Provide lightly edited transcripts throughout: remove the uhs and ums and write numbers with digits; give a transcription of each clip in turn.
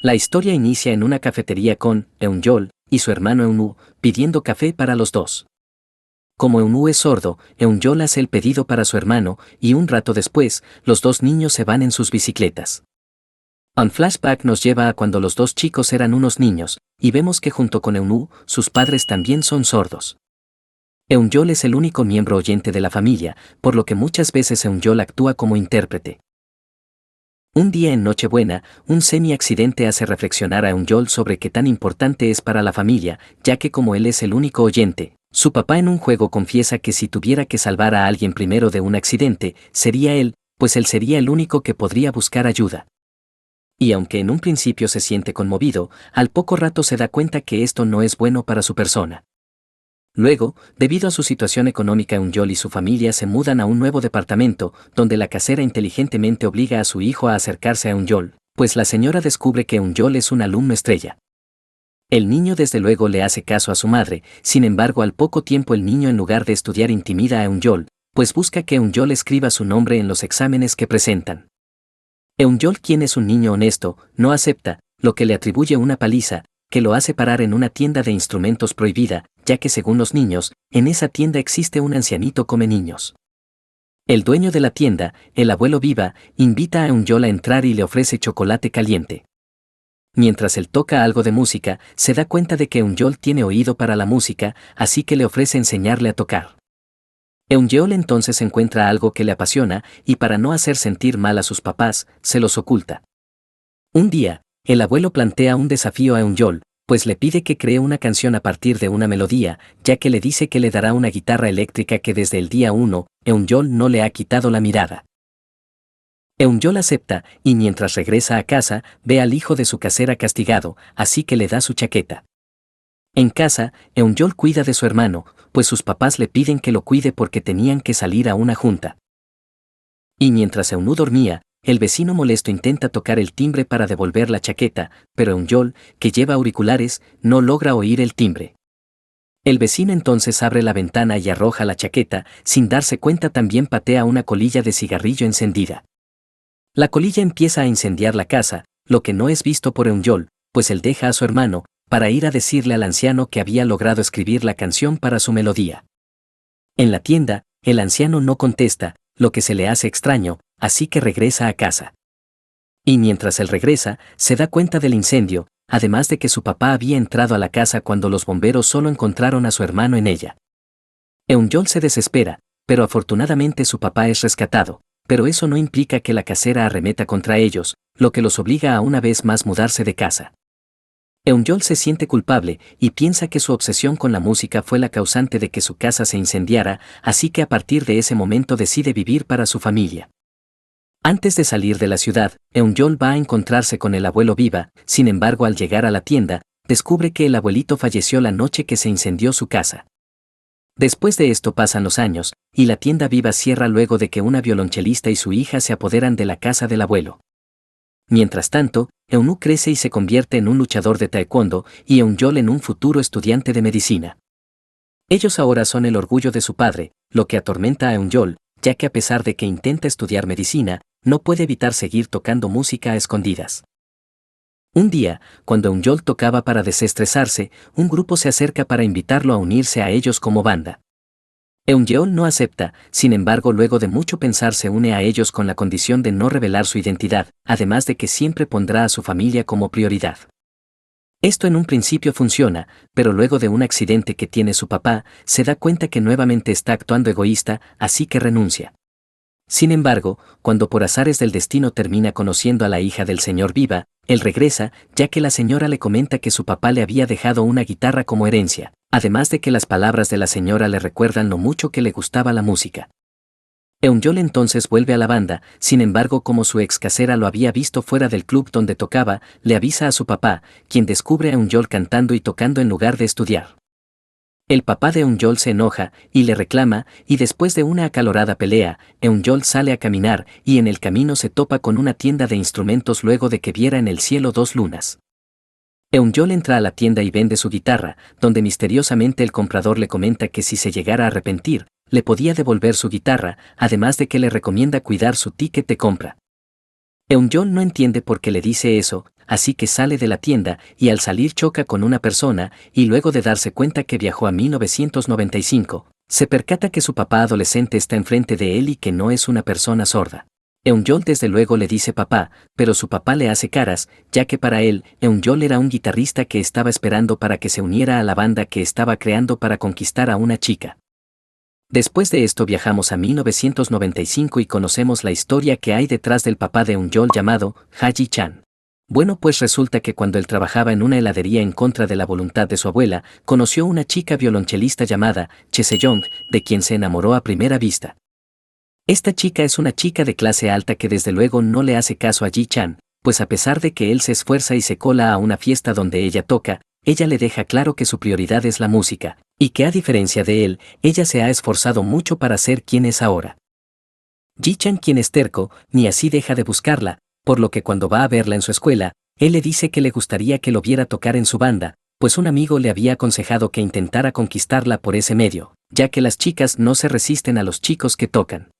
La historia inicia en una cafetería con Eun-yol y su hermano Eun-woo pidiendo café para los dos. Como Eun-woo es sordo, Eun-yol hace el pedido para su hermano y un rato después, los dos niños se van en sus bicicletas. Un flashback nos lleva a cuando los dos chicos eran unos niños, y vemos que junto con Eun-woo, sus padres también son sordos. Eun-yol es el único miembro oyente de la familia, por lo que muchas veces Eun-yol actúa como intérprete. Un día en Nochebuena, un semi-accidente hace reflexionar a Eun-yol sobre qué tan importante es para la familia, ya que como él es el único oyente, su papá en un juego confiesa que si tuviera que salvar a alguien primero de un accidente, sería él, pues él sería el único que podría buscar ayuda. Y aunque en un principio se siente conmovido, al poco rato se da cuenta que esto no es bueno para su persona. Luego, debido a su situación económica, Eun-yol y su familia se mudan a un nuevo departamento, donde la casera inteligentemente obliga a su hijo a acercarse a Eun-yol, pues la señora descubre que Eun-yol es un alumno estrella. El niño desde luego le hace caso a su madre, sin embargo al poco tiempo el niño en lugar de estudiar intimida a Eun-yol, pues busca que Eun-yol escriba su nombre en los exámenes que presentan. Eun-yol, quien es un niño honesto, no acepta, lo que le atribuye una paliza, que lo hace parar en una tienda de instrumentos prohibida, ya que según los niños, en esa tienda existe un ancianito come niños. El dueño de la tienda, el abuelo Viva, invita a Eun-yol a entrar y le ofrece chocolate caliente. Mientras él toca algo de música, se da cuenta de que Eun-yol tiene oído para la música, así que le ofrece enseñarle a tocar. Eun-yol entonces encuentra algo que le apasiona, y para no hacer sentir mal a sus papás, se los oculta. Un día, el abuelo plantea un desafío a Eun-yol, pues le pide que cree una canción a partir de una melodía, ya que le dice que le dará una guitarra eléctrica que desde el día 1, Eun-yol no le ha quitado la mirada. Eun-yol acepta, y mientras regresa a casa, ve al hijo de su casera castigado, así que le da su chaqueta. En casa, Eun-yol cuida de su hermano, pues sus papás le piden que lo cuide porque tenían que salir a una junta. Y mientras Eun-woo dormía, el vecino molesto intenta tocar el timbre para devolver la chaqueta, pero Eun-yol, que lleva auriculares, no logra oír el timbre. El vecino entonces abre la ventana y arroja la chaqueta, sin darse cuenta también patea una colilla de cigarrillo encendida. La colilla empieza a incendiar la casa, lo que no es visto por Eun-yol, pues él deja a su hermano, para ir a decirle al anciano que había logrado escribir la canción para su melodía. En la tienda, el anciano no contesta, lo que se le hace extraño, así que regresa a casa. Y mientras él regresa, se da cuenta del incendio, además de que su papá había entrado a la casa cuando los bomberos solo encontraron a su hermano en ella. Eun-yol se desespera, pero afortunadamente su papá es rescatado, pero eso no implica que la casera arremeta contra ellos, lo que los obliga a una vez más mudarse de casa. Eun-yol se siente culpable y piensa que su obsesión con la música fue la causante de que su casa se incendiara, así que a partir de ese momento decide vivir para su familia. Antes de salir de la ciudad, Eun-yol va a encontrarse con el abuelo Viva, sin embargo al llegar a la tienda, descubre que el abuelito falleció la noche que se incendió su casa. Después de esto pasan los años, y la tienda Viva cierra luego de que una violonchelista y su hija se apoderan de la casa del abuelo. Mientras tanto, Eun-woo crece y se convierte en un luchador de taekwondo y Eun-yol en un futuro estudiante de medicina. Ellos ahora son el orgullo de su padre, lo que atormenta a Eun-yol, ya que a pesar de que intenta estudiar medicina, no puede evitar seguir tocando música a escondidas. Un día, cuando Eun-yol tocaba para desestresarse, un grupo se acerca para invitarlo a unirse a ellos como banda. Eun-yol no acepta, sin embargo luego de mucho pensar se une a ellos con la condición de no revelar su identidad, además de que siempre pondrá a su familia como prioridad. Esto en un principio funciona, pero luego de un accidente que tiene su papá, se da cuenta que nuevamente está actuando egoísta, así que renuncia. Sin embargo, cuando por azares del destino termina conociendo a la hija del señor Viva, él regresa, ya que la señora le comenta que su papá le había dejado una guitarra como herencia, además de que las palabras de la señora le recuerdan lo mucho que le gustaba la música. Eun-yol entonces vuelve a la banda, sin embargo como su ex casera lo había visto fuera del club donde tocaba, le avisa a su papá, quien descubre a Eun-yol cantando y tocando en lugar de estudiar. El papá de Eun-yol se enoja y le reclama, y después de una acalorada pelea, Eun-yol sale a caminar y en el camino se topa con una tienda de instrumentos luego de que viera en el cielo dos lunas. Eun-yol entra a la tienda y vende su guitarra, donde misteriosamente el comprador le comenta que si se llegara a arrepentir, le podía devolver su guitarra, además de que le recomienda cuidar su ticket de compra. Eun-yol no entiende por qué le dice eso, así que sale de la tienda y al salir choca con una persona y luego de darse cuenta que viajó a 1995, se percata que su papá adolescente está enfrente de él y que no es una persona sorda. Eun-yol desde luego le dice papá, pero su papá le hace caras, ya que para él, Eun-yol era un guitarrista que estaba esperando para que se uniera a la banda que estaba creando para conquistar a una chica. Después de esto viajamos a 1995 y conocemos la historia que hay detrás del papá de Eun-yol llamado Ha Ji-chan. Bueno, pues resulta que cuando él trabajaba en una heladería en contra de la voluntad de su abuela, conoció una chica violonchelista llamada Che Se-young, de quien se enamoró a primera vista. Esta chica es una chica de clase alta que desde luego no le hace caso a Ji-chan, pues a pesar de que él se esfuerza y se cola a una fiesta donde ella toca, ella le deja claro que su prioridad es la música, y que a diferencia de él, ella se ha esforzado mucho para ser quien es ahora. Ji-chan, quien es terco, ni así deja de buscarla, por lo que cuando va a verla en su escuela, él le dice que le gustaría que lo viera tocar en su banda, pues un amigo le había aconsejado que intentara conquistarla por ese medio, ya que las chicas no se resisten a los chicos que tocan.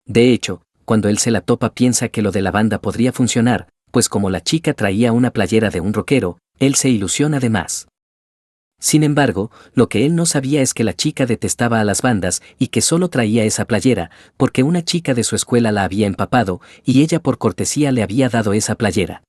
De hecho, cuando él se la topa piensa que lo de la banda podría funcionar, pues como la chica traía una playera de un rockero, él se ilusiona de más. Sin embargo, lo que él no sabía es que la chica detestaba a las bandas y que solo traía esa playera, porque una chica de su escuela la había empapado y ella por cortesía le había dado esa playera.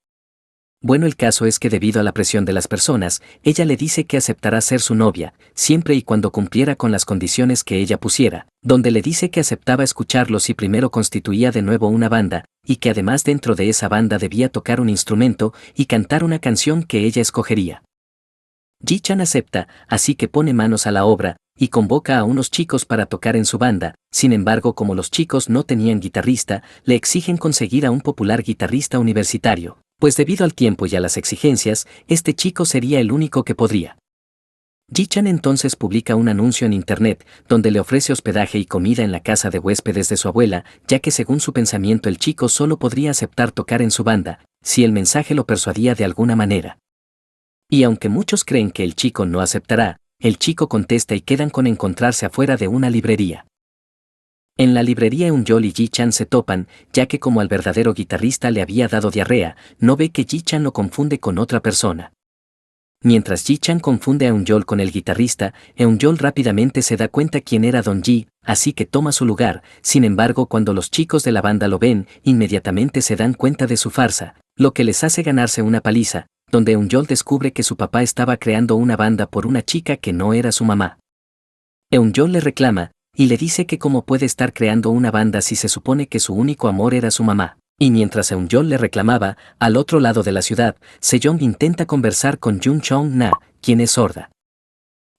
Bueno, el caso es que debido a la presión de las personas, ella le dice que aceptará ser su novia, siempre y cuando cumpliera con las condiciones que ella pusiera, donde le dice que aceptaba escucharlo si primero constituía de nuevo una banda, y que además dentro de esa banda debía tocar un instrumento y cantar una canción que ella escogería. Ji-chan acepta, así que pone manos a la obra, y convoca a unos chicos para tocar en su banda. Sin embargo, como los chicos no tenían guitarrista, le exigen conseguir a un popular guitarrista universitario, pues debido al tiempo y a las exigencias, este chico sería el único que podría. Ji-chan entonces publica un anuncio en internet, donde le ofrece hospedaje y comida en la casa de huéspedes de su abuela, ya que según su pensamiento el chico solo podría aceptar tocar en su banda, si el mensaje lo persuadía de alguna manera. Y aunque muchos creen que el chico no aceptará, el chico contesta y quedan con encontrarse afuera de una librería. En la librería Eun-yol y Ji-chan se topan, ya que como al verdadero guitarrista le había dado diarrea, no ve que Ji-chan lo confunde con otra persona. Mientras Ji-chan confunde a Eun-yol con el guitarrista, Eun-yol rápidamente se da cuenta quién era Don Ji, así que toma su lugar. Sin embargo, cuando los chicos de la banda lo ven, inmediatamente se dan cuenta de su farsa, lo que les hace ganarse una paliza, donde Eun-yol descubre que su papá estaba creando una banda por una chica que no era su mamá. Eun-yol le reclama, y le dice que cómo puede estar creando una banda si se supone que su único amor era su mamá. Y mientras Eun-yol le reclamaba, al otro lado de la ciudad, Se-young intenta conversar con Jung Chong-na, quien es sorda.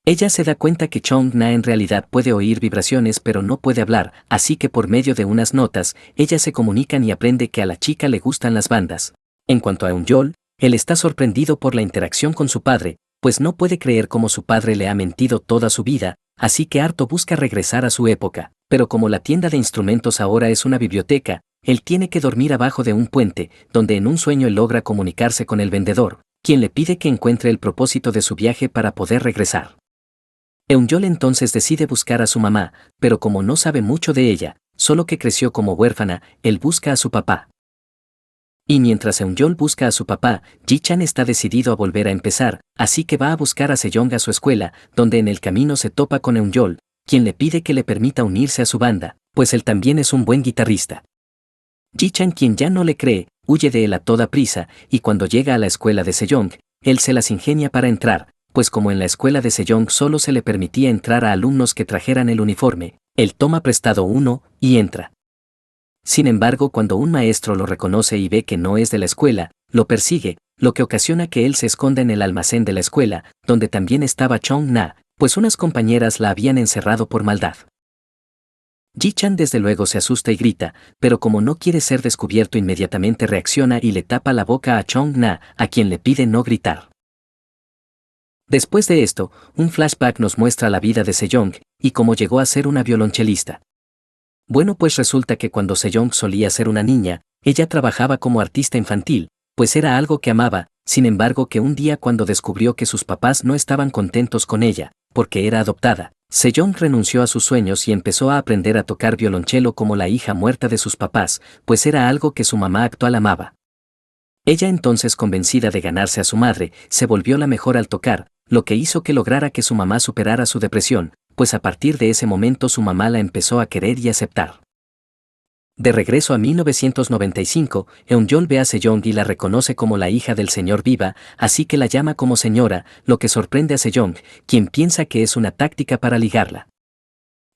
Ella se da cuenta que Chong-na en realidad puede oír vibraciones pero no puede hablar, así que por medio de unas notas, ellas se comunican y aprende que a la chica le gustan las bandas. En cuanto a Eun-yol, él está sorprendido por la interacción con su padre, pues no puede creer cómo su padre le ha mentido toda su vida, así que harto busca regresar a su época, pero como la tienda de instrumentos ahora es una biblioteca, él tiene que dormir abajo de un puente, donde en un sueño él logra comunicarse con el vendedor, quien le pide que encuentre el propósito de su viaje para poder regresar. Eun-yol entonces decide buscar a su mamá, pero como no sabe mucho de ella, solo que creció como huérfana, él busca a su papá. Y mientras Eun-yol busca a su papá, Ji-chan está decidido a volver a empezar, así que va a buscar a Se-young a su escuela, donde en el camino se topa con Eun-yol, quien le pide que le permita unirse a su banda, pues él también es un buen guitarrista. Ji-chan, quien ya no le cree, huye de él a toda prisa, y cuando llega a la escuela de Se-young, él se las ingenia para entrar, pues como en la escuela de Se-young solo se le permitía entrar a alumnos que trajeran el uniforme, él toma prestado uno, y entra. Sin embargo, cuando un maestro lo reconoce y ve que no es de la escuela, lo persigue, lo que ocasiona que él se esconda en el almacén de la escuela, donde también estaba Chong-na, pues unas compañeras la habían encerrado por maldad. Ji-chan desde luego se asusta y grita, pero como no quiere ser descubierto inmediatamente reacciona y le tapa la boca a Chong-na, a quien le pide no gritar. Después de esto, un flashback nos muestra la vida de Se-young, y cómo llegó a ser una violonchelista. Bueno, pues resulta que cuando Se-young solía ser una niña, ella trabajaba como artista infantil, pues era algo que amaba, sin embargo que un día cuando descubrió que sus papás no estaban contentos con ella, porque era adoptada, Se-young renunció a sus sueños y empezó a aprender a tocar violonchelo como la hija muerta de sus papás, pues era algo que su mamá actual amaba. Ella entonces, convencida de ganarse a su madre, se volvió la mejor al tocar, lo que hizo que lograra que su mamá superara su depresión, pues a partir de ese momento su mamá la empezó a querer y aceptar. De regreso a 1995, Eun-yeol ve a Sejong y la reconoce como la hija del señor Viva, así que la llama como señora, lo que sorprende a Sejong, quien piensa que es una táctica para ligarla.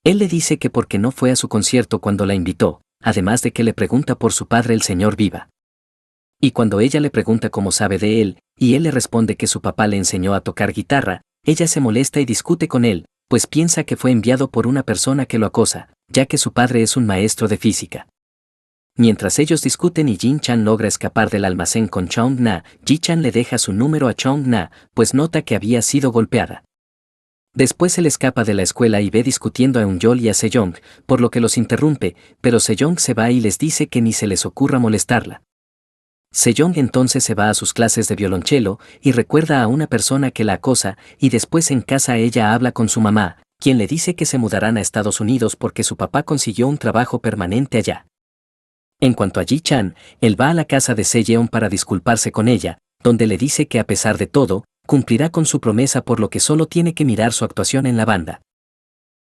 Él le dice que porque no fue a su concierto cuando la invitó, además de que le pregunta por su padre el señor Viva. Y cuando ella le pregunta cómo sabe de él, y él le responde que su papá le enseñó a tocar guitarra, ella se molesta y discute con él, pues piensa que fue enviado por una persona que lo acosa, ya que su padre es un maestro de física. Mientras ellos discuten y Jin-chan logra escapar del almacén con Chong-na, Ji-chan le deja su número a Chong-na, pues nota que había sido golpeada. Después él escapa de la escuela y ve discutiendo a Eun-yeol y a Sejong, por lo que los interrumpe, pero Sejong se va y les dice que ni se les ocurra molestarla. Sejong entonces se va a sus clases de violonchelo y recuerda a una persona que la acosa, y después en casa ella habla con su mamá, quien le dice que se mudarán a Estados Unidos porque su papá consiguió un trabajo permanente allá. En cuanto a Ji-chan, él va a la casa de Sejong para disculparse con ella, donde le dice que a pesar de todo, cumplirá con su promesa por lo que solo tiene que mirar su actuación en la banda.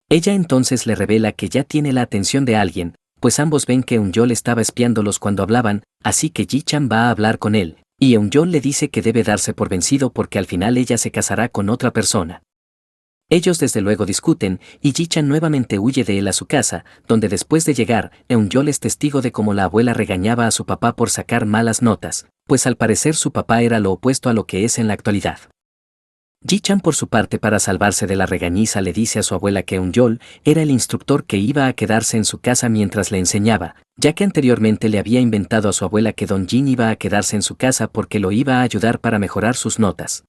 Ella entonces le revela que ya tiene la atención de alguien, pues ambos ven que Eun-yeol estaba espiándolos cuando hablaban, así que Ji-chan va a hablar con él, y Eun-yeol le dice que debe darse por vencido porque al final ella se casará con otra persona. Ellos desde luego discuten, y Ji-chan nuevamente huye de él a su casa, donde después de llegar, Eun-yeol es testigo de cómo la abuela regañaba a su papá por sacar malas notas, pues al parecer su papá era lo opuesto a lo que es en la actualidad. Ji-chan por su parte, para salvarse de la regañiza, le dice a su abuela que Eun-yeol era el instructor que iba a quedarse en su casa mientras le enseñaba, ya que anteriormente le había inventado a su abuela que Don Jin iba a quedarse en su casa porque lo iba a ayudar para mejorar sus notas.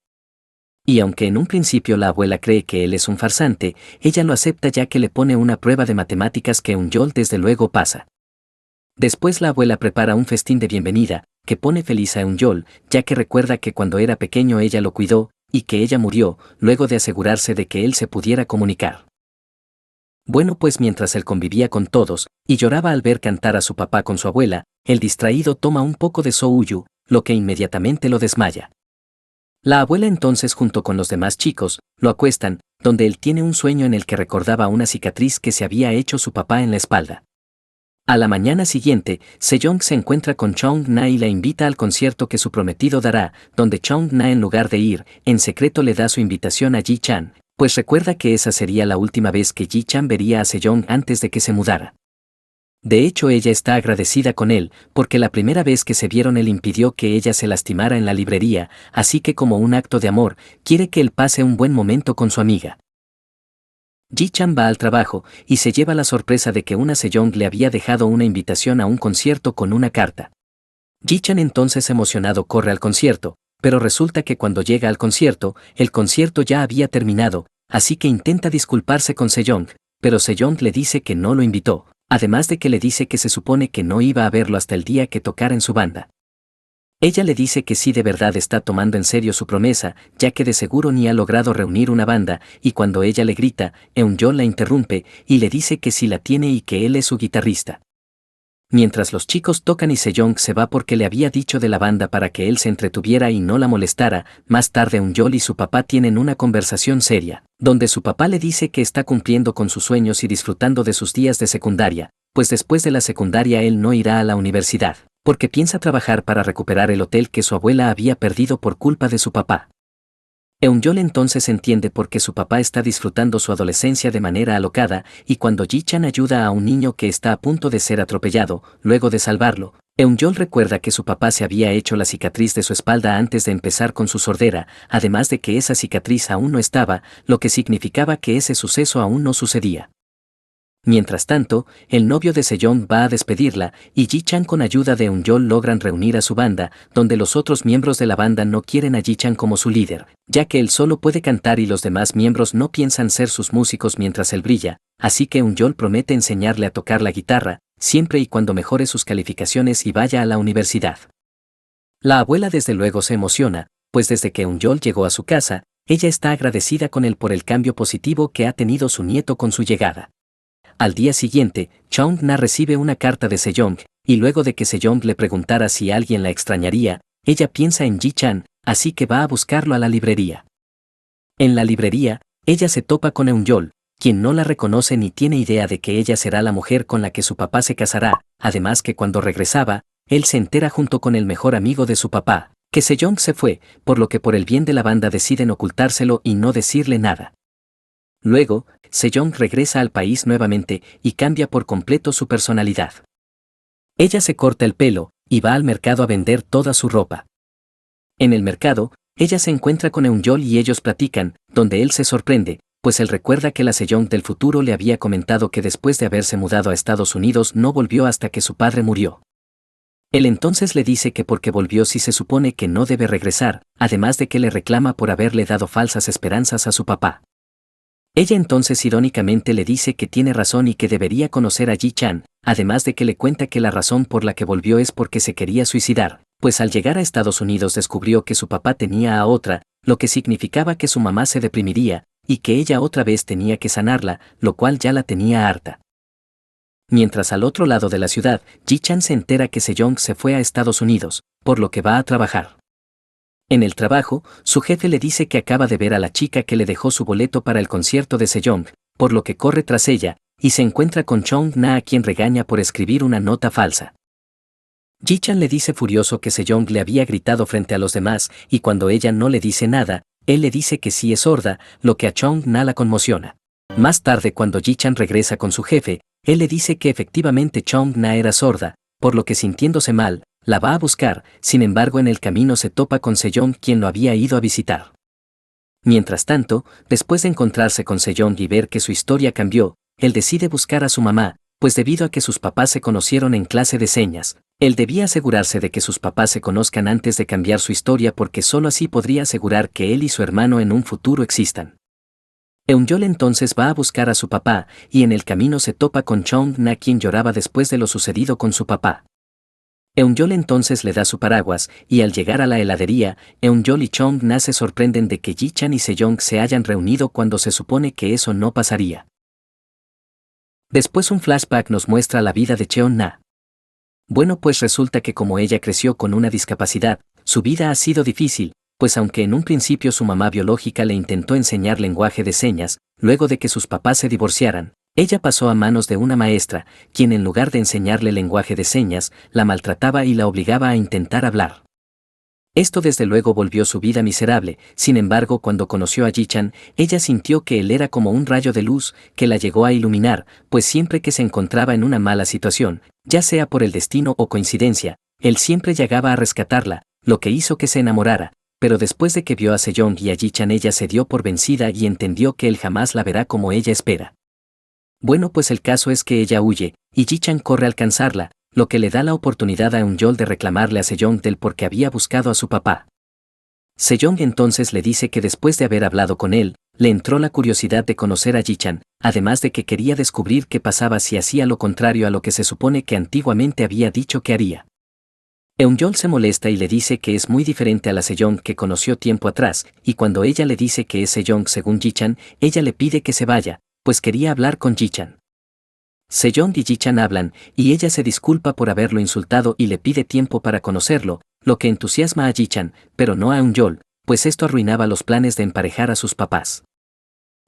Y aunque en un principio la abuela cree que él es un farsante, ella lo acepta ya que le pone una prueba de matemáticas que Eun-yeol desde luego pasa. Después la abuela prepara un festín de bienvenida, que pone feliz a Eun-yeol, ya que recuerda que cuando era pequeño ella lo cuidó, y que ella murió, luego de asegurarse de que él se pudiera comunicar. Bueno, pues mientras él convivía con todos, y lloraba al ver cantar a su papá con su abuela, el distraído toma un poco de souyu, lo que inmediatamente lo desmaya. La abuela entonces junto con los demás chicos, lo acuestan, donde él tiene un sueño en el que recordaba una cicatriz que se había hecho su papá en la espalda. A la mañana siguiente, Sejong se encuentra con Chong-na y la invita al concierto que su prometido dará, donde Chong-na en lugar de ir, en secreto le da su invitación a Ji-chan, pues recuerda que esa sería la última vez que Ji-chan vería a Sejong antes de que se mudara. De hecho, ella está agradecida con él, porque la primera vez que se vieron él impidió que ella se lastimara en la librería, así que como un acto de amor, quiere que él pase un buen momento con su amiga. Ji-chan va al trabajo, y se lleva la sorpresa de que una Sejong le había dejado una invitación a un concierto con una carta. Ji-chan entonces emocionado corre al concierto, pero resulta que cuando llega al concierto, el concierto ya había terminado, así que intenta disculparse con Sejong, pero Sejong le dice que no lo invitó, además de que le dice que se supone que no iba a verlo hasta el día que tocara en su banda. Ella le dice que sí de verdad está tomando en serio su promesa, ya que de seguro ni ha logrado reunir una banda, y cuando ella le grita, Eun-yeol la interrumpe, y le dice que sí la tiene y que él es su guitarrista. Mientras los chicos tocan y Sejong se va porque le había dicho de la banda para que él se entretuviera y no la molestara, más tarde Eun-yeol y su papá tienen una conversación seria, donde su papá le dice que está cumpliendo con sus sueños y disfrutando de sus días de secundaria, pues después de la secundaria él no irá a la universidad, porque piensa trabajar para recuperar el hotel que su abuela había perdido por culpa de su papá. Eun-yeol entonces entiende por qué su papá está disfrutando su adolescencia de manera alocada, y cuando Ji-chan ayuda a un niño que está a punto de ser atropellado, luego de salvarlo, Eun-yeol recuerda que su papá se había hecho la cicatriz de su espalda antes de empezar con su sordera, además de que esa cicatriz aún no estaba, lo que significaba que ese suceso aún no sucedía. Mientras tanto, el novio de Sejong va a despedirla, y Ji-chan con ayuda de Eun-yeol logran reunir a su banda, donde los otros miembros de la banda no quieren a Ji-chan como su líder, ya que él solo puede cantar y los demás miembros no piensan ser sus músicos mientras él brilla, así que Eun-yeol promete enseñarle a tocar la guitarra, siempre y cuando mejore sus calificaciones y vaya a la universidad. La abuela desde luego se emociona, pues desde que Eun-yeol llegó a su casa, ella está agradecida con él por el cambio positivo que ha tenido su nieto con su llegada. Al día siguiente, Chong-na recibe una carta de Sejong, y luego de que Sejong le preguntara si alguien la extrañaría, ella piensa en Ji-chan, así que va a buscarlo a la librería. En la librería, ella se topa con Eun-yeol, quien no la reconoce ni tiene idea de que ella será la mujer con la que su papá se casará, además que cuando regresaba, él se entera junto con el mejor amigo de su papá, que Sejong se fue, por lo que por el bien de la banda deciden ocultárselo y no decirle nada. Luego, Sejong regresa al país nuevamente y cambia por completo su personalidad. Ella se corta el pelo y va al mercado a vender toda su ropa. En el mercado, ella se encuentra con Eun-yeol y ellos platican, donde él se sorprende, pues él recuerda que la Sejong del futuro le había comentado que después de haberse mudado a Estados Unidos no volvió hasta que su padre murió. Él entonces le dice que porque volvió si se supone que no debe regresar, además de que le reclama por haberle dado falsas esperanzas a su papá. Ella entonces irónicamente le dice que tiene razón y que debería conocer a Ji-chan, además de que le cuenta que la razón por la que volvió es porque se quería suicidar, pues al llegar a Estados Unidos descubrió que su papá tenía a otra, lo que significaba que su mamá se deprimiría, y que ella otra vez tenía que sanarla, lo cual ya la tenía harta. Mientras al otro lado de la ciudad, Ji-chan se entera que Sejong se fue a Estados Unidos, por lo que va a trabajar. En el trabajo, su jefe le dice que acaba de ver a la chica que le dejó su boleto para el concierto de Sejong, por lo que corre tras ella, y se encuentra con Chong-na a quien regaña por escribir una nota falsa. Ji-chan le dice furioso que Sejong le había gritado frente a los demás, y cuando ella no le dice nada, él le dice que sí es sorda, lo que a Chong-na la conmociona. Más tarde cuando Ji-chan regresa con su jefe, él le dice que efectivamente Chong-na era sorda, por lo que sintiéndose mal, la va a buscar, sin embargo en el camino se topa con Sejong quien lo había ido a visitar. Mientras tanto, después de encontrarse con Sejong y ver que su historia cambió, él decide buscar a su mamá, pues debido a que sus papás se conocieron en clase de señas, él debía asegurarse de que sus papás se conozcan antes de cambiar su historia porque solo así podría asegurar que él y su hermano en un futuro existan. Eun-yeol entonces va a buscar a su papá, y en el camino se topa con Chong-na quien lloraba después de lo sucedido con su papá. Eun-yeol entonces le da su paraguas, y al llegar a la heladería, Eun-yeol y Chong-na se sorprenden de que Ji-chan y Sejong se hayan reunido cuando se supone que eso no pasaría. Después un flashback nos muestra la vida de Cheon-na. Bueno, pues resulta que como ella creció con una discapacidad, su vida ha sido difícil, pues aunque en un principio su mamá biológica le intentó enseñar lenguaje de señas, luego de que sus papás se divorciaran, ella pasó a manos de una maestra, quien en lugar de enseñarle lenguaje de señas, la maltrataba y la obligaba a intentar hablar. Esto desde luego volvió su vida miserable, sin embargo cuando conoció a Ji-chan, ella sintió que él era como un rayo de luz que la llegó a iluminar, pues siempre que se encontraba en una mala situación, ya sea por el destino o coincidencia, él siempre llegaba a rescatarla, lo que hizo que se enamorara, pero después de que vio a Sejong y a Ji-chan ella se dio por vencida y entendió que él jamás la verá como ella espera. Bueno, pues el caso es que ella huye, y Ji-chan corre a alcanzarla, lo que le da la oportunidad a Eun-yeol de reclamarle a Sejong del por qué había buscado a su papá. Sejong entonces le dice que después de haber hablado con él, le entró la curiosidad de conocer a Ji-chan, además de que quería descubrir qué pasaba si hacía lo contrario a lo que se supone que antiguamente había dicho que haría. Eun-yeol se molesta y le dice que es muy diferente a la Sejong que conoció tiempo atrás, y cuando ella le dice que es Sejong según Ji-chan, ella le pide que se vaya, pues quería hablar con Ji-chan. Sejong y Ji-chan hablan, y ella se disculpa por haberlo insultado y le pide tiempo para conocerlo, lo que entusiasma a Ji-chan, pero no a Eun-yeol, pues esto arruinaba los planes de emparejar a sus papás.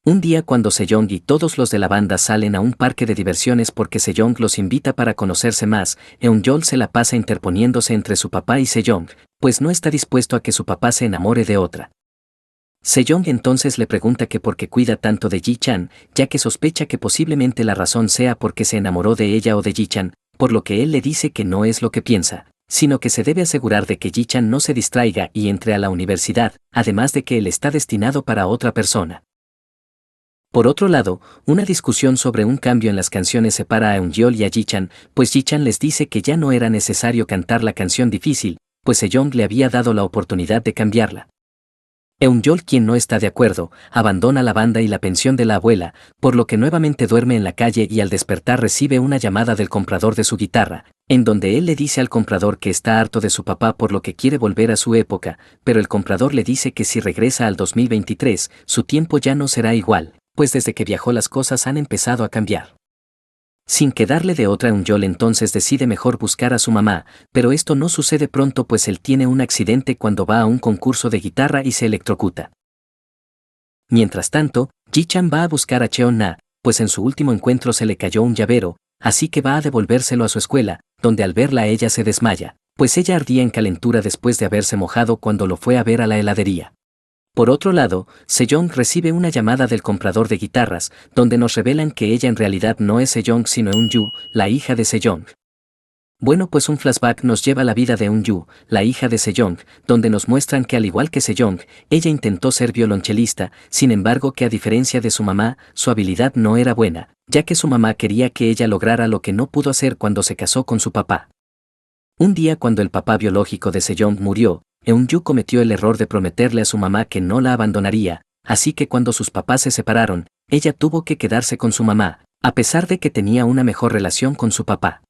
Un día cuando Sejong y todos los de la banda salen a un parque de diversiones porque Sejong los invita para conocerse más, Eun-yeol se la pasa interponiéndose entre su papá y Sejong, pues no está dispuesto a que su papá se enamore de otra. Sejong entonces le pregunta que por qué cuida tanto de Ji-chan, ya que sospecha que posiblemente la razón sea porque se enamoró de ella o de Ji-chan, por lo que él le dice que no es lo que piensa, sino que se debe asegurar de que Ji-chan no se distraiga y entre a la universidad, además de que él está destinado para otra persona. Por otro lado, una discusión sobre un cambio en las canciones separa a Eun-yeol y a Ji-chan, pues Ji-chan les dice que ya no era necesario cantar la canción difícil, pues Sejong le había dado la oportunidad de cambiarla. Eun-yeol, quien no está de acuerdo, abandona la banda y la pensión de la abuela, por lo que nuevamente duerme en la calle y al despertar recibe una llamada del comprador de su guitarra, en donde él le dice al comprador que está harto de su papá por lo que quiere volver a su época, pero el comprador le dice que si regresa al 2023, su tiempo ya no será igual, pues desde que viajó las cosas han empezado a cambiar. Sin quedarle de otra, Eun-yeol entonces decide mejor buscar a su mamá, pero esto no sucede pronto pues él tiene un accidente cuando va a un concurso de guitarra y se electrocuta. Mientras tanto, Ji-chan va a buscar a Cheon-na, pues en su último encuentro se le cayó un llavero, así que va a devolvérselo a su escuela, donde al verla ella se desmaya, pues ella ardía en calentura después de haberse mojado cuando lo fue a ver a la heladería. Por otro lado, Sejong recibe una llamada del comprador de guitarras, donde nos revelan que ella en realidad no es Sejong sino Eun-yu, la hija de Sejong. Bueno, pues un flashback nos lleva a la vida de Eun-yu, la hija de Sejong, donde nos muestran que al igual que Sejong, ella intentó ser violonchelista, sin embargo que a diferencia de su mamá, su habilidad no era buena, ya que su mamá quería que ella lograra lo que no pudo hacer cuando se casó con su papá. Un día cuando el papá biológico de Sejong murió, Eun-yu cometió el error de prometerle a su mamá que no la abandonaría, así que cuando sus papás se separaron, ella tuvo que quedarse con su mamá, a pesar de que tenía una mejor relación con su papá.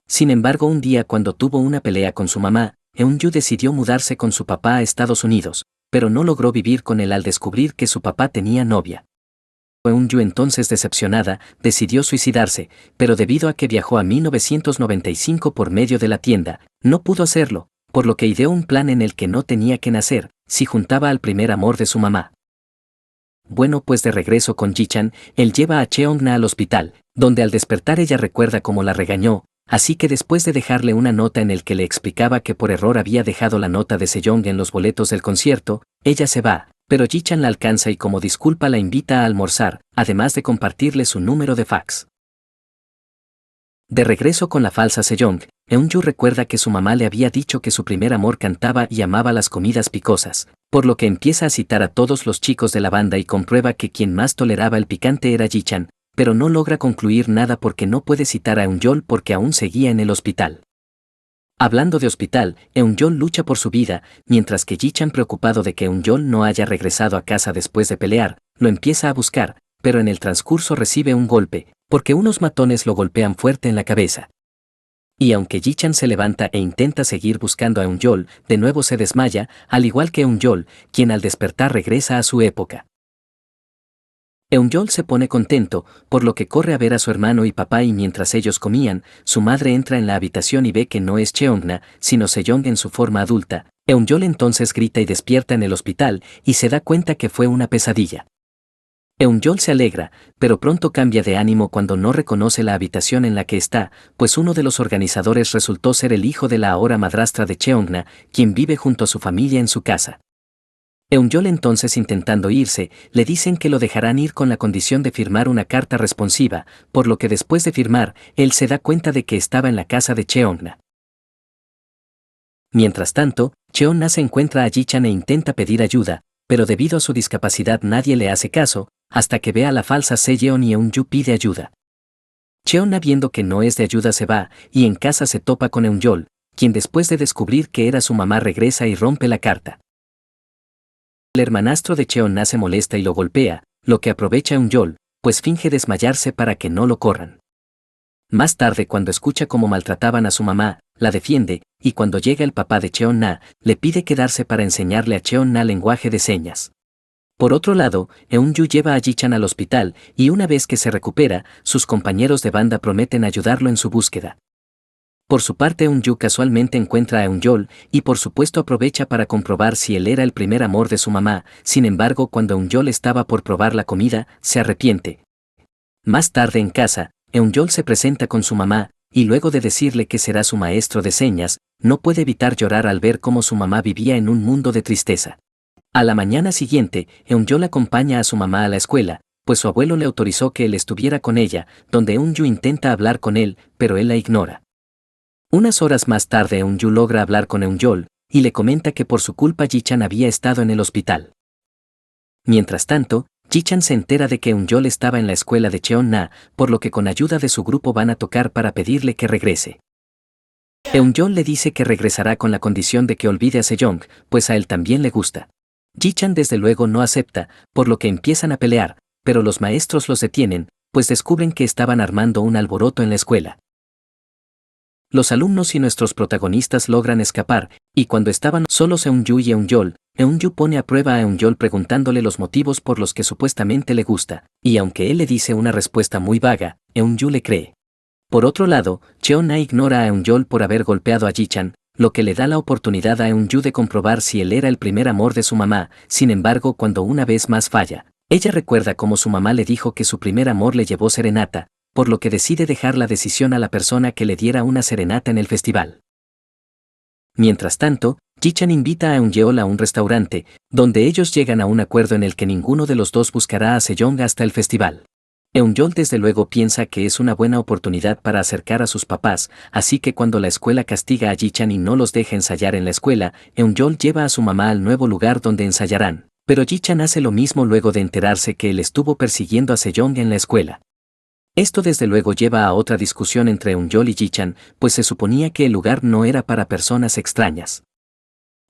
Sin embargo, un día cuando tuvo una pelea con su mamá, Eun-yu decidió mudarse con su papá a Estados Unidos, pero no logró vivir con él al descubrir que su papá tenía novia. Eun-yu entonces decepcionada, decidió suicidarse, pero debido a que viajó a 1995 por medio de la tienda, no pudo hacerlo, por lo que ideó un plan en el que no tenía que nacer, si juntaba al primer amor de su mamá. Bueno, pues de regreso con Ji-chan, él lleva a Cheon-na al hospital, donde al despertar ella recuerda cómo la regañó, así que después de dejarle una nota en el que le explicaba que por error había dejado la nota de Sejong en los boletos del concierto, ella se va, pero Ji-chan la alcanza y como disculpa la invita a almorzar, además de compartirle su número de fax. De regreso con la falsa Sejong, Eun-yu recuerda que su mamá le había dicho que su primer amor cantaba y amaba las comidas picosas, por lo que empieza a citar a todos los chicos de la banda y comprueba que quien más toleraba el picante era Ji-chan, pero no logra concluir nada porque no puede citar a Eun-yeol porque aún seguía en el hospital. Hablando de hospital, Eun-yeol lucha por su vida, mientras que Ji-chan, preocupado de que Eun-yeol no haya regresado a casa después de pelear, lo empieza a buscar, pero en el transcurso recibe un golpe, porque unos matones lo golpean fuerte en la cabeza. Y aunque Ji-chan se levanta e intenta seguir buscando a Eun-yeol, de nuevo se desmaya, al igual que Eun-yeol, quien al despertar regresa a su época. Eun-yeol se pone contento, por lo que corre a ver a su hermano y papá y mientras ellos comían, su madre entra en la habitación y ve que no es Cheon-na, sino Sejong en su forma adulta. Eun-yeol entonces grita y despierta en el hospital y se da cuenta que fue una pesadilla. Eun-yeol se alegra, pero pronto cambia de ánimo cuando no reconoce la habitación en la que está, pues uno de los organizadores resultó ser el hijo de la ahora madrastra de Cheon-na, quien vive junto a su familia en su casa. Eun-yeol entonces intentando irse, le dicen que lo dejarán ir con la condición de firmar una carta responsiva, por lo que después de firmar, él se da cuenta de que estaba en la casa de Cheon-na. Mientras tanto, Cheon-na se encuentra a Ji-chan e intenta pedir ayuda, pero debido a su discapacidad nadie le hace caso, hasta que ve a la falsa Sejeon y Eun-yu pide ayuda. Cheon-na viendo que no es de ayuda se va, y en casa se topa con Eun-yeol, quien después de descubrir que era su mamá regresa y rompe la carta. El hermanastro de Cheon-na se molesta y lo golpea, lo que aprovecha Eun-yeol, pues finge desmayarse para que no lo corran. Más tarde cuando escucha cómo maltrataban a su mamá, la defiende, y cuando llega el papá de Cheon-na, le pide quedarse para enseñarle a Cheon-na lenguaje de señas. Por otro lado, Eun-yu lleva a Ji-chan al hospital, y una vez que se recupera, sus compañeros de banda prometen ayudarlo en su búsqueda. Por su parte, Eun-yu casualmente encuentra a Eun-yeol, y por supuesto aprovecha para comprobar si él era el primer amor de su mamá, sin embargo cuando Eun-yeol estaba por probar la comida, se arrepiente. Más tarde en casa, Eun-yeol se presenta con su mamá, y luego de decirle que será su maestro de señas, no puede evitar llorar al ver cómo su mamá vivía en un mundo de tristeza. A la mañana siguiente, Eun-yeol acompaña a su mamá a la escuela, pues su abuelo le autorizó que él estuviera con ella, donde Eun-yu intenta hablar con él, pero él la ignora. Unas horas más tarde Eun-yu logra hablar con Eun-yeol, y le comenta que por su culpa Ji-chan había estado en el hospital. Mientras tanto, Ji-chan se entera de que Eun-yeol estaba en la escuela de Cheon-na, por lo que con ayuda de su grupo van a tocar para pedirle que regrese. Eun-yeol le dice que regresará con la condición de que olvide a Sejong, pues a él también le gusta. Ji-chan desde luego no acepta, por lo que empiezan a pelear, pero los maestros los detienen, pues descubren que estaban armando un alboroto en la escuela. Los alumnos y nuestros protagonistas logran escapar, y cuando estaban solos Eun-yu y Eun-yeol, Eun-yu pone a prueba a Eun-yeol preguntándole los motivos por los que supuestamente le gusta, y aunque él le dice una respuesta muy vaga, Eun-yu le cree. Por otro lado, Cheon-na ignora a Eun-yol por haber golpeado a Ji-chan, lo que le da la oportunidad a Eun-yu de comprobar si él era el primer amor de su mamá. Sin embargo, cuando una vez más falla, ella recuerda cómo su mamá le dijo que su primer amor le llevó serenata, por lo que decide dejar la decisión a la persona que le diera una serenata en el festival. Mientras tanto, Ji-chan invita a Eun-yeol a un restaurante, donde ellos llegan a un acuerdo en el que ninguno de los dos buscará a Sejong hasta el festival. Eun-yeol desde luego piensa que es una buena oportunidad para acercar a sus papás, así que cuando la escuela castiga a Ji-chan y no los deja ensayar en la escuela, Eun-yeol lleva a su mamá al nuevo lugar donde ensayarán. Pero Ji-chan hace lo mismo luego de enterarse que él estuvo persiguiendo a Sejong en la escuela. Esto desde luego lleva a otra discusión entre Eun-yeol y Ji-chan, pues se suponía que el lugar no era para personas extrañas.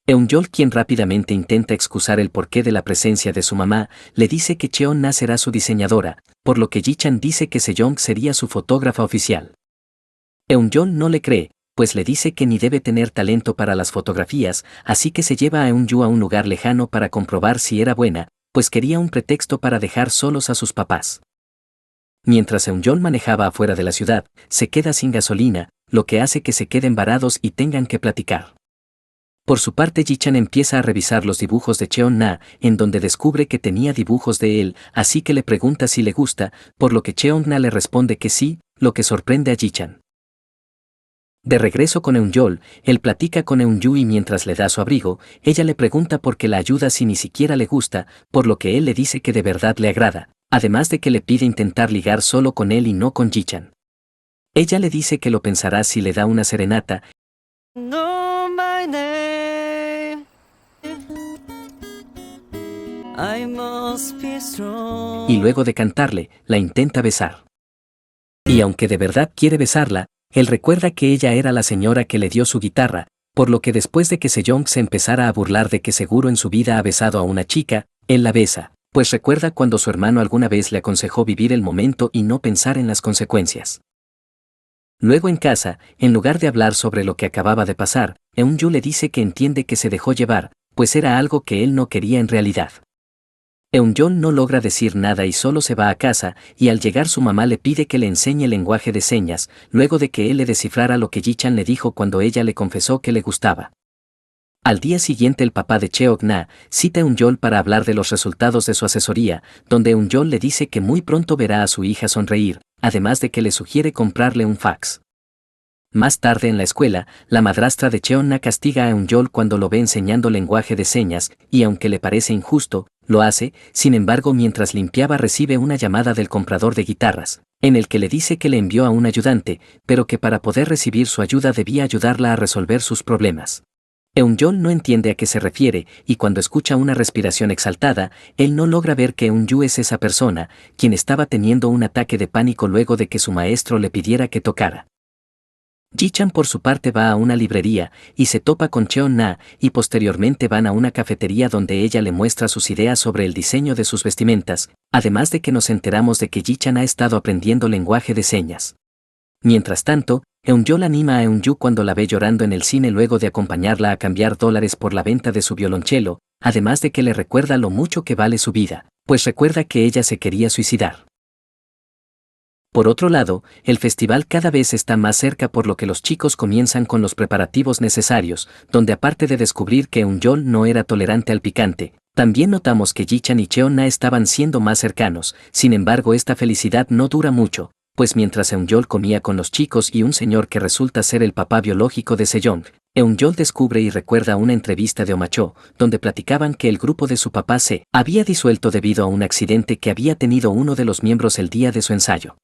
Eun-yeol, quien rápidamente intenta excusar el porqué de la presencia de su mamá, le dice que Cheon-na será su diseñadora, por lo que Ji-chan dice que Sejong sería su fotógrafa oficial. Eun-yeol no le cree, pues le dice que ni debe tener talento para las fotografías, así que se lleva a Eun-yu a un lugar lejano para comprobar si era buena, pues quería un pretexto para dejar solos a sus papás. Mientras Eun-yeol manejaba afuera de la ciudad, se queda sin gasolina, lo que hace que se queden varados y tengan que platicar. Por su parte, Ji-chan empieza a revisar los dibujos de Cheon-na, en donde descubre que tenía dibujos de él, así que le pregunta si le gusta, por lo que Cheon-na le responde que sí, lo que sorprende a Ji-chan. De regreso con Eun-yeol, él platica con Eun-yu y mientras le da su abrigo, ella le pregunta por qué la ayuda si ni siquiera le gusta, por lo que él le dice que de verdad le agrada, además de que le pide intentar ligar solo con él y no con Ji-chan. Ella le dice que lo pensará si le da una serenata. Know my name. I must be strong. Y luego de cantarle, la intenta besar. Y aunque de verdad quiere besarla, él recuerda que ella era la señora que le dio su guitarra, por lo que después de que Sejong se empezara a burlar de que seguro en su vida ha besado a una chica, él la besa, pues recuerda cuando su hermano alguna vez le aconsejó vivir el momento y no pensar en las consecuencias. Luego en casa, en lugar de hablar sobre lo que acababa de pasar, Eun-yu le dice que entiende que se dejó llevar, pues era algo que él no quería en realidad. Eun-yeol no logra decir nada y solo se va a casa, y al llegar su mamá le pide que le enseñe el lenguaje de señas, luego de que él le descifrara lo que Ji-chan le dijo cuando ella le confesó que le gustaba. Al día siguiente el papá de Cheok-na cita a Eun-yeol para hablar de los resultados de su asesoría, donde Eun-yeol le dice que muy pronto verá a su hija sonreír, además de que le sugiere comprarle un fax. Más tarde en la escuela, la madrastra de Cheon-na castiga a Eun-yeol cuando lo ve enseñando lenguaje de señas, y aunque le parece injusto, lo hace. Sin embargo, mientras limpiaba recibe una llamada del comprador de guitarras, en el que le dice que le envió a un ayudante, pero que para poder recibir su ayuda debía ayudarla a resolver sus problemas. Eun-yeol no entiende a qué se refiere, y cuando escucha una respiración exaltada, él no logra ver que Eun-yu es esa persona, quien estaba teniendo un ataque de pánico luego de que su maestro le pidiera que tocara. Ji-chan por su parte va a una librería, y se topa con Cheon-na, y posteriormente van a una cafetería donde ella le muestra sus ideas sobre el diseño de sus vestimentas, además de que nos enteramos de que Ji-chan ha estado aprendiendo lenguaje de señas. Mientras tanto, Eun-yeol anima a Eun-yu cuando la ve llorando en el cine luego de acompañarla a cambiar $, por la venta de su violonchelo, además de que le recuerda lo mucho que vale su vida, pues recuerda que ella se quería suicidar. Por otro lado, el festival cada vez está más cerca por lo que los chicos comienzan con los preparativos necesarios, donde aparte de descubrir que Eun-yeol no era tolerante al picante, también notamos que Ji-chan y Cheon-na estaban siendo más cercanos. Sin embargo, esta felicidad no dura mucho, pues mientras Eun-yeol comía con los chicos y un señor que resulta ser el papá biológico de Sejong, Eun-yeol descubre y recuerda una entrevista de Oh-ma-cho, donde platicaban que el grupo de su papá se había disuelto debido a un accidente que había tenido uno de los miembros el día de su ensayo.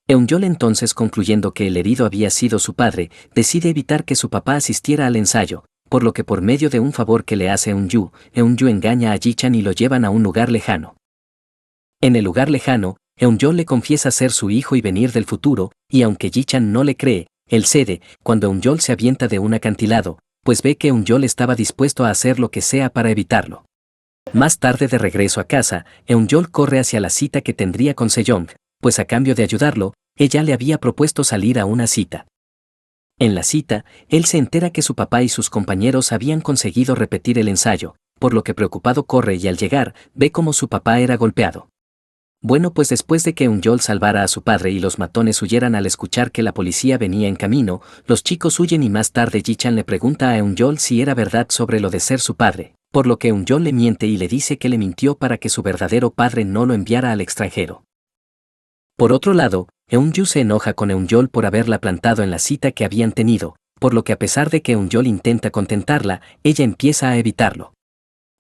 Eun-yeol entonces, concluyendo que el herido había sido su padre, decide evitar que su papá asistiera al ensayo, por lo que por medio de un favor que le hace Eun-yu engaña a Ji-chan y lo llevan a un lugar lejano. En el lugar lejano, Eun-yeol le confiesa ser su hijo y venir del futuro, y aunque Ji-chan no le cree, él cede cuando Eun-yeol se avienta de un acantilado, pues ve que Eun-yeol estaba dispuesto a hacer lo que sea para evitarlo. Más tarde, de regreso a casa, Eun-yeol corre hacia la cita que tendría con Sejong, pues a cambio de ayudarlo, ella le había propuesto salir a una cita. En la cita, él se entera que su papá y sus compañeros habían conseguido repetir el ensayo, por lo que preocupado corre y al llegar, ve cómo su papá era golpeado. Bueno, pues después de que Eun-yol salvara a su padre y los matones huyeran al escuchar que la policía venía en camino, los chicos huyen y más tarde Ji-chan le pregunta a Eun-yol si era verdad sobre lo de ser su padre, por lo que Eun-yol le miente y le dice que le mintió para que su verdadero padre no lo enviara al extranjero. Por otro lado, Eun-yu se enoja con Eun-yol por haberla plantado en la cita que habían tenido, por lo que a pesar de que Eun-yol intenta contentarla, ella empieza a evitarlo.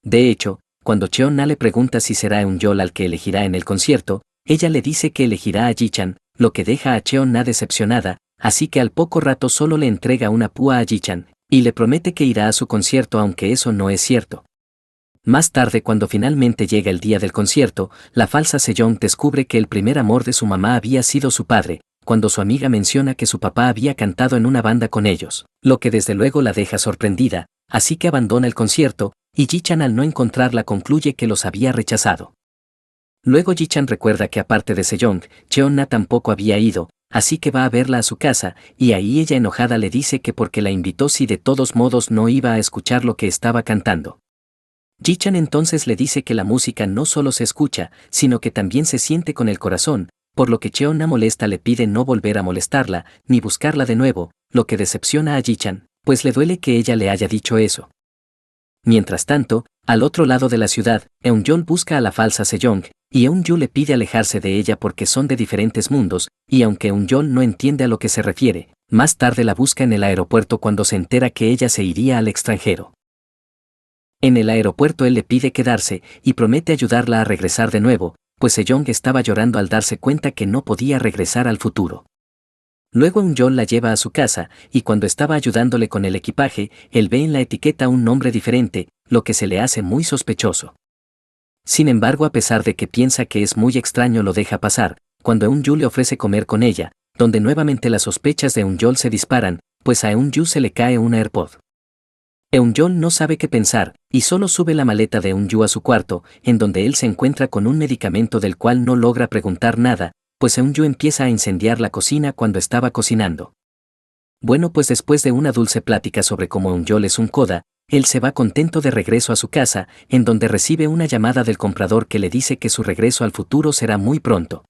De hecho, cuando Cheon-na le pregunta si será Eun-yol al que elegirá en el concierto, ella le dice que elegirá a Ji-chan, lo que deja a Cheon-na decepcionada, así que al poco rato solo le entrega una púa a Ji-chan, y le promete que irá a su concierto aunque eso no es cierto. Más tarde, cuando finalmente llega el día del concierto, la falsa Sejong descubre que el primer amor de su mamá había sido su padre, cuando su amiga menciona que su papá había cantado en una banda con ellos, lo que desde luego la deja sorprendida, así que abandona el concierto, y Ji-chan al no encontrarla concluye que los había rechazado. Luego Ji-chan recuerda que aparte de Sejong, Cheon-na tampoco había ido, así que va a verla a su casa, y ahí ella enojada le dice que porque la invitó si de todos modos no iba a escuchar lo que estaba cantando. Ji-chan entonces le dice que la música no solo se escucha, sino que también se siente con el corazón, por lo que Cheon-na molesta le pide no volver a molestarla, ni buscarla de nuevo, lo que decepciona a Ji-chan, pues le duele que ella le haya dicho eso. Mientras tanto, al otro lado de la ciudad, Eun-yol busca a la falsa Sejong, y Eun-yu le pide alejarse de ella porque son de diferentes mundos, y aunque Eun-yol no entiende a lo que se refiere, más tarde la busca en el aeropuerto cuando se entera que ella se iría al extranjero. En el aeropuerto él le pide quedarse, y promete ayudarla a regresar de nuevo, pues Sejong estaba llorando al darse cuenta que no podía regresar al futuro. Luego Eun-yol la lleva a su casa, y cuando estaba ayudándole con el equipaje, él ve en la etiqueta un nombre diferente, lo que se le hace muy sospechoso. Sin embargo, a pesar de que piensa que es muy extraño, lo deja pasar, cuando Eun-yu le ofrece comer con ella, donde nuevamente las sospechas de Eun-yol se disparan, pues a Eun-yu se le cae una AirPod. Eun-yol no sabe qué pensar, y solo sube la maleta de Eun-yu a su cuarto, en donde él se encuentra con un medicamento del cual no logra preguntar nada, pues Eun-yu empieza a incendiar la cocina cuando estaba cocinando. Bueno, pues después de una dulce plática sobre cómo Eun-yol es un coda, él se va contento de regreso a su casa, en donde recibe una llamada del comprador que le dice que su regreso al futuro será muy pronto.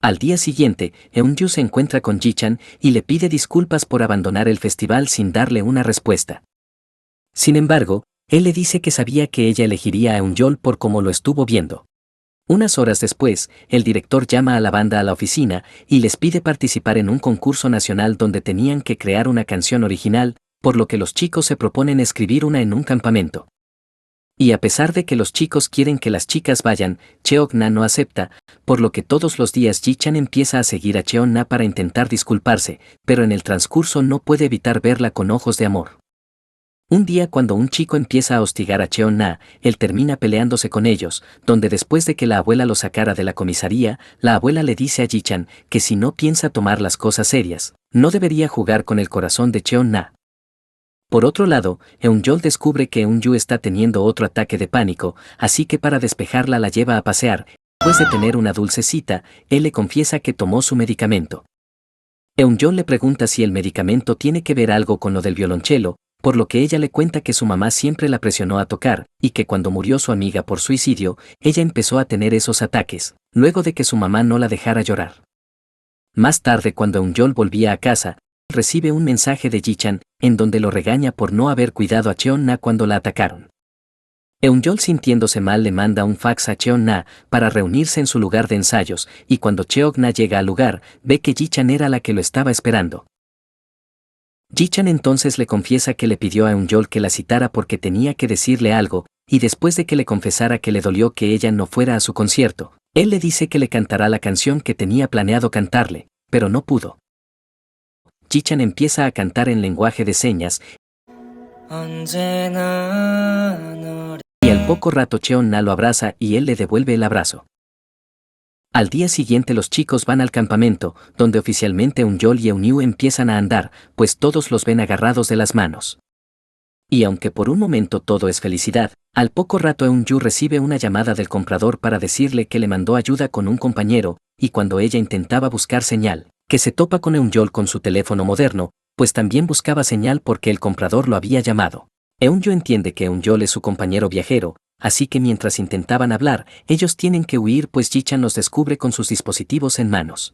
Al día siguiente, Eun-yu se encuentra con Ji-chan y le pide disculpas por abandonar el festival sin darle una respuesta. Sin embargo, él le dice que sabía que ella elegiría a Eun-yol por cómo lo estuvo viendo. Unas horas después, el director llama a la banda a la oficina y les pide participar en un concurso nacional donde tenían que crear una canción original, por lo que los chicos se proponen escribir una en un campamento. Y a pesar de que los chicos quieren que las chicas vayan, Cheon-na no acepta, por lo que todos los días Ji-chan empieza a seguir a Cheon-na para intentar disculparse, pero en el transcurso no puede evitar verla con ojos de amor. Un día, cuando un chico empieza a hostigar a Cheon-na, él termina peleándose con ellos, donde después de que la abuela lo sacara de la comisaría, la abuela le dice a Ji-chan que si no piensa tomar las cosas serias, no debería jugar con el corazón de Cheon-na. Por otro lado, Eun-yol descubre que Eun-yu está teniendo otro ataque de pánico, así que para despejarla la lleva a pasear. Después de tener una dulce cita, él le confiesa que tomó su medicamento. Eun-yol le pregunta si el medicamento tiene que ver algo con lo del violonchelo, por lo que ella le cuenta que su mamá siempre la presionó a tocar, y que cuando murió su amiga por suicidio, ella empezó a tener esos ataques, luego de que su mamá no la dejara llorar. Más tarde, cuando Eun-yol volvía a casa, recibe un mensaje de Ji-chan, en donde lo regaña por no haber cuidado a Cheon-na cuando la atacaron. Eun-yol, sintiéndose mal, le manda un fax a Cheon-na para reunirse en su lugar de ensayos, y cuando Cheon-na llega al lugar, ve que Ji-chan era la que lo estaba esperando. Ji-chan entonces le confiesa que le pidió a Eun-yol que la citara porque tenía que decirle algo, y después de que le confesara que le dolió que ella no fuera a su concierto, él le dice que le cantará la canción que tenía planeado cantarle, pero no pudo. Ji-chan empieza a cantar en lenguaje de señas, y al poco rato Cheon-na lo abraza y él le devuelve el abrazo. Al día siguiente los chicos van al campamento, donde oficialmente Eun-yol y Eun-yu empiezan a andar, pues todos los ven agarrados de las manos. Y aunque por un momento todo es felicidad, al poco rato Eun-yu recibe una llamada del comprador para decirle que le mandó ayuda con un compañero, y cuando ella intentaba buscar señal, que se topa con Eun-yol con su teléfono moderno, pues también buscaba señal porque el comprador lo había llamado. Eun-yu entiende que Eun-yol es su compañero viajero, así que mientras intentaban hablar, ellos tienen que huir pues Ji-chan los descubre con sus dispositivos en manos.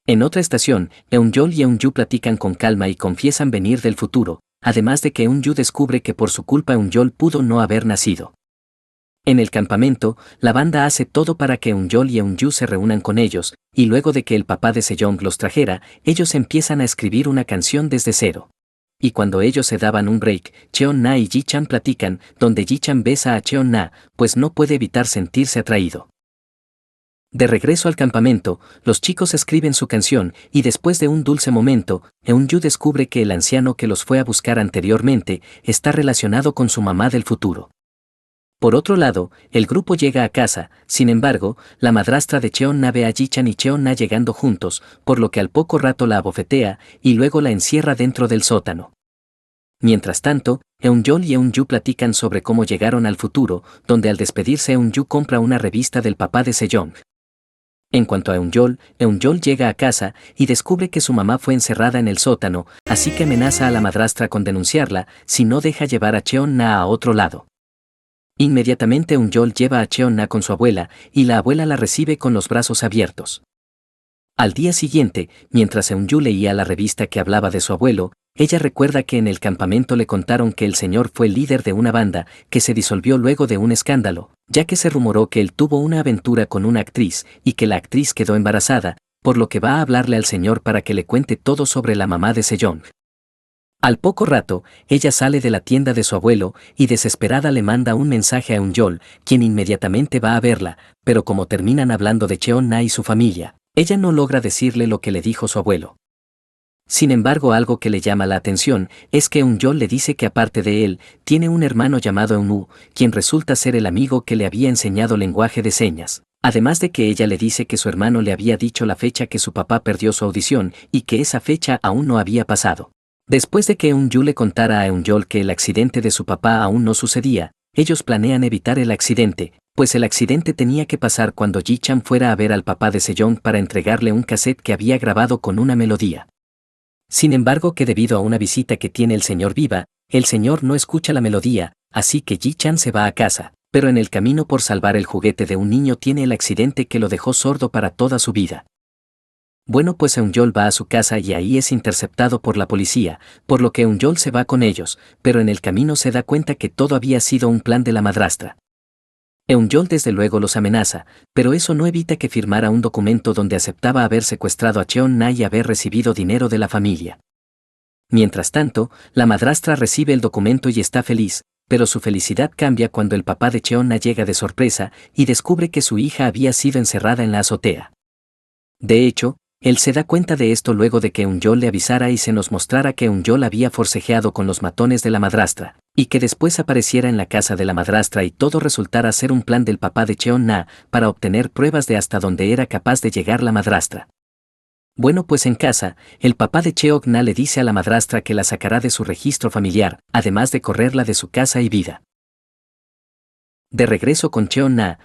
En otra estación, Eun-yeol y Eun-yu platican con calma y confiesan venir del futuro, además de que Eun-yu descubre que por su culpa Eun-yeol pudo no haber nacido. En el campamento, la banda hace todo para que Eun-yeol y Eun-yu se reúnan con ellos, y luego de que el papá de Sejong los trajera, ellos empiezan a escribir una canción desde cero. Y cuando ellos se daban un break, Cheon-na y Ji-chan platican, donde Ji-chan besa a Cheon-na, pues no puede evitar sentirse atraído. De regreso al campamento, los chicos escriben su canción, y después de un dulce momento, Eun-yu descubre que el anciano que los fue a buscar anteriormente, está relacionado con su mamá del futuro. Por otro lado, el grupo llega a casa, sin embargo, la madrastra de Cheon-na ve a Ji-chan y Cheon-na llegando juntos, por lo que al poco rato la abofetea, y luego la encierra dentro del sótano. Mientras tanto, Eun-yeol y Eun-yu platican sobre cómo llegaron al futuro, donde al despedirse Eun-yu compra una revista del papá de Sejong. En cuanto a Eun-yeol llega a casa y descubre que su mamá fue encerrada en el sótano, así que amenaza a la madrastra con denunciarla si no deja llevar a Cheon-na a otro lado. Inmediatamente Eun-yeol lleva a Cheon-na con su abuela y la abuela la recibe con los brazos abiertos. Al día siguiente, mientras Eun-yu leía la revista que hablaba de su abuelo, ella recuerda que en el campamento le contaron que el señor fue líder de una banda que se disolvió luego de un escándalo, ya que se rumoró que él tuvo una aventura con una actriz y que la actriz quedó embarazada, por lo que va a hablarle al señor para que le cuente todo sobre la mamá de Sejong. Al poco rato, ella sale de la tienda de su abuelo y desesperada le manda un mensaje a Eun-yeol, quien inmediatamente va a verla, pero como terminan hablando de Cheon-na y su familia, ella no logra decirle lo que le dijo su abuelo. Sin embargo, algo que le llama la atención es que Eun-yeol le dice que aparte de él, tiene un hermano llamado Eun-woo, quien resulta ser el amigo que le había enseñado lenguaje de señas. Además de que ella le dice que su hermano le había dicho la fecha que su papá perdió su audición y que esa fecha aún no había pasado. Después de que Eun-yu le contara a Eun-yeol que el accidente de su papá aún no sucedía, ellos planean evitar el accidente, pues el accidente tenía que pasar cuando Ji-chan fuera a ver al papá de Sejong para entregarle un cassette que había grabado con una melodía. Sin embargo, que debido a una visita que tiene el señor Viva, el señor no escucha la melodía, así que Ji-chan se va a casa, pero en el camino por salvar el juguete de un niño tiene el accidente que lo dejó sordo para toda su vida. Bueno, pues Eun-yeol va a su casa y ahí es interceptado por la policía, por lo que Eun-yeol se va con ellos, pero en el camino se da cuenta que todo había sido un plan de la madrastra. Eun-yeol desde luego los amenaza, pero eso no evita que firmara un documento donde aceptaba haber secuestrado a Cheon-na y haber recibido dinero de la familia. Mientras tanto, la madrastra recibe el documento y está feliz, pero su felicidad cambia cuando el papá de Cheon-na llega de sorpresa y descubre que su hija había sido encerrada en la azotea. De hecho, él se da cuenta de esto luego de que Eun-yeol le avisara y se nos mostrara que Eun-yeol había forcejeado con los matones de la madrastra, y que después apareciera en la casa de la madrastra y todo resultara ser un plan del papá de Cheon-na para obtener pruebas de hasta dónde era capaz de llegar la madrastra. Bueno, pues en casa, el papá de Cheon-na le dice a la madrastra que la sacará de su registro familiar, además de correrla de su casa y vida. De regreso con Cheon-na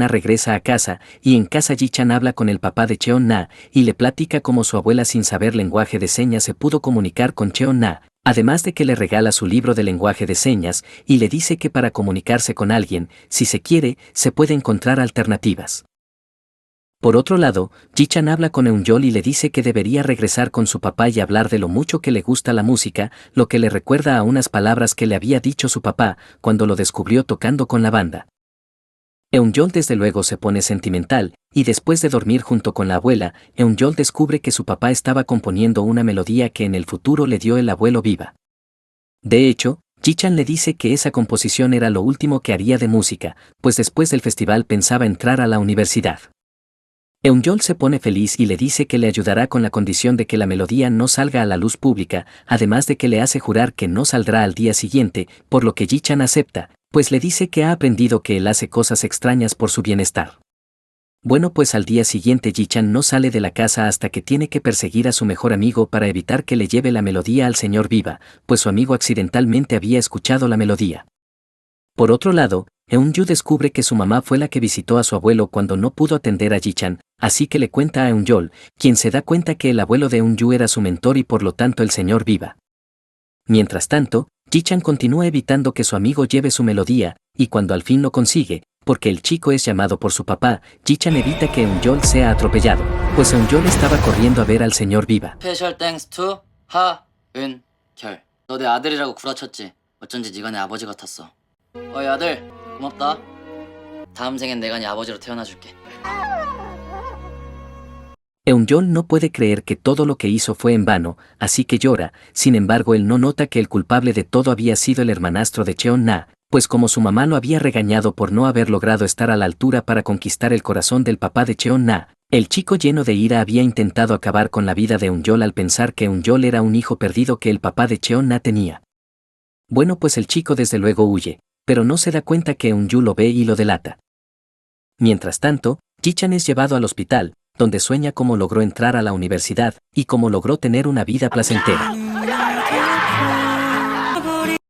regresa a casa, y en casa Ji-chan habla con el papá de Cheon-na, y le platica cómo su abuela sin saber lenguaje de señas se pudo comunicar con Cheon-na, además de que le regala su libro de lenguaje de señas, y le dice que para comunicarse con alguien, si se quiere, se puede encontrar alternativas. Por otro lado, Ji-chan habla con Eun-yeol y le dice que debería regresar con su papá y hablar de lo mucho que le gusta la música, lo que le recuerda a unas palabras que le había dicho su papá cuando lo descubrió tocando con la banda. Eun-yeol desde luego se pone sentimental, y después de dormir junto con la abuela, Eun-yeol descubre que su papá estaba componiendo una melodía que en el futuro le dio el abuelo Viva. De hecho, Ji-chan le dice que esa composición era lo último que haría de música, pues después del festival pensaba entrar a la universidad. Eun-yeol se pone feliz y le dice que le ayudará con la condición de que la melodía no salga a la luz pública, además de que le hace jurar que no saldrá al día siguiente, por lo que Ji-chan acepta, pues le dice que ha aprendido que él hace cosas extrañas por su bienestar. Bueno, pues al día siguiente Ji-chan no sale de la casa hasta que tiene que perseguir a su mejor amigo para evitar que le lleve la melodía al señor Viva, pues su amigo accidentalmente había escuchado la melodía. Por otro lado, Eun-yu descubre que su mamá fue la que visitó a su abuelo cuando no pudo atender a Ji-chan, así que le cuenta a Eun-yeol, quien se da cuenta que el abuelo de Eun-yu era su mentor y por lo tanto el señor Viva. Mientras tanto, Ji-chan continúa evitando que su amigo lleve su melodía, y cuando al fin lo consigue, porque el chico es llamado por su papá, Ji-chan evita que Eun-yeol sea atropellado, pues Eun-yeol estaba corriendo a ver al señor Viva. 스페셜 땡스 투 하은결. 너 내 아들이라고 구라쳤지. 어쩐지 네가 내 아버지 같았어. 어이 아들, 고맙다. 다음 생엔 내가 네 아버지로 태어나줄게. Eun-yeol no puede creer que todo lo que hizo fue en vano, así que llora. Sin embargo, él no nota que el culpable de todo había sido el hermanastro de Cheon-na, pues como su mamá lo había regañado por no haber logrado estar a la altura para conquistar el corazón del papá de Cheon-na, el chico lleno de ira había intentado acabar con la vida de Eun-yeol al pensar que Eun-yeol era un hijo perdido que el papá de Cheon-na tenía. Bueno, pues el chico desde luego huye, pero no se da cuenta que Eun-yeol lo ve y lo delata. Mientras tanto, Ji-chan es llevado al hospital, donde sueña cómo logró entrar a la universidad y cómo logró tener una vida placentera.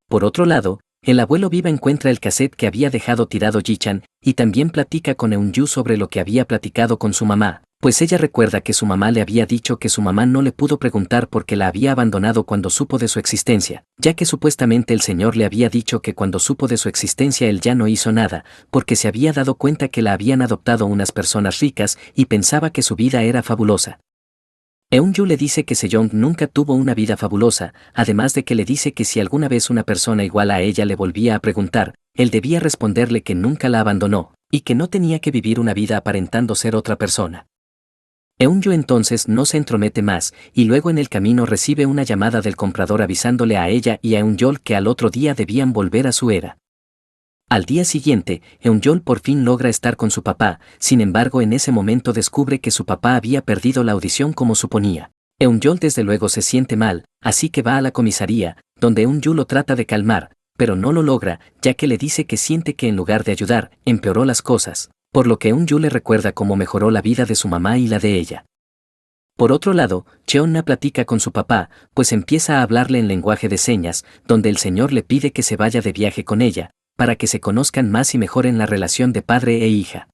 Por otro lado, el abuelo Viva encuentra el cassette que había dejado tirado Ji-chan y también platica con Eun-yeol sobre lo que había platicado con su mamá, pues ella recuerda que su mamá le había dicho que su mamá no le pudo preguntar por qué la había abandonado cuando supo de su existencia, ya que supuestamente el señor le había dicho que cuando supo de su existencia él ya no hizo nada, porque se había dado cuenta que la habían adoptado unas personas ricas y pensaba que su vida era fabulosa. Eun-yeol le dice que Sejong nunca tuvo una vida fabulosa, además de que le dice que si alguna vez una persona igual a ella le volvía a preguntar, él debía responderle que nunca la abandonó, y que no tenía que vivir una vida aparentando ser otra persona. Eun-yeol entonces no se entromete más, y luego en el camino recibe una llamada del comprador avisándole a ella y a Eun-yeol que al otro día debían volver a su era. Al día siguiente, Eun-yeol por fin logra estar con su papá, sin embargo en ese momento descubre que su papá había perdido la audición como suponía. Eun-yeol desde luego se siente mal, así que va a la comisaría, donde Eun-yeol lo trata de calmar, pero no lo logra, ya que le dice que siente que en lugar de ayudar, empeoró las cosas, por lo que Eun-yeol le recuerda cómo mejoró la vida de su mamá y la de ella. Por otro lado, Cheon-na platica con su papá, pues empieza a hablarle en lenguaje de señas, donde el señor le pide que se vaya de viaje con ella, para que se conozcan más y mejoren la relación de padre e hija.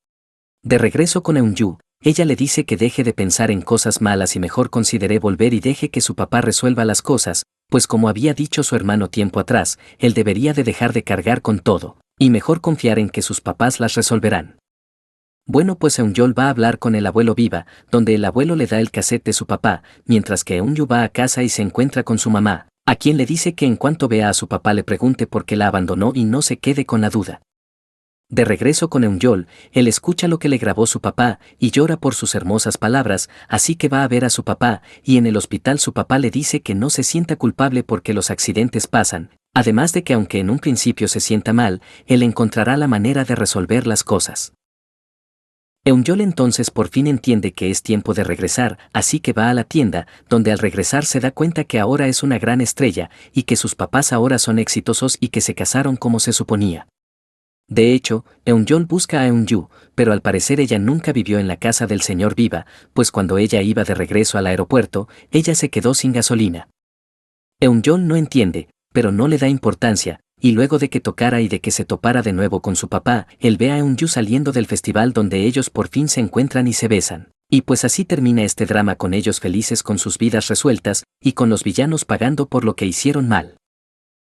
De regreso con Eun-yeol, ella le dice que deje de pensar en cosas malas y mejor considere volver y deje que su papá resuelva las cosas, pues como había dicho su hermano tiempo atrás, él debería de dejar de cargar con todo, y mejor confiar en que sus papás las resolverán. Bueno, pues Eun-yeol va a hablar con el abuelo Viva, donde el abuelo le da el cassette de su papá, mientras que Eun-yeol va a casa y se encuentra con su mamá, a quien le dice que en cuanto vea a su papá le pregunte por qué la abandonó y no se quede con la duda. De regreso con Eun-yeol, él escucha lo que le grabó su papá y llora por sus hermosas palabras, así que va a ver a su papá, y en el hospital su papá le dice que no se sienta culpable porque los accidentes pasan, además de que aunque en un principio se sienta mal, él encontrará la manera de resolver las cosas. Eun-yeol entonces por fin entiende que es tiempo de regresar, así que va a la tienda, donde al regresar se da cuenta que ahora es una gran estrella, y que sus papás ahora son exitosos y que se casaron como se suponía. De hecho, Eun-yeol busca a Eun-yeol, pero al parecer ella nunca vivió en la casa del señor Viva, pues cuando ella iba de regreso al aeropuerto, ella se quedó sin gasolina. Eun-yeol no entiende, pero no le da importancia, y luego de que tocara y de que se topara de nuevo con su papá, él ve a Eun-yeol saliendo del festival donde ellos por fin se encuentran y se besan. Y pues así termina este drama con ellos felices con sus vidas resueltas, y con los villanos pagando por lo que hicieron mal.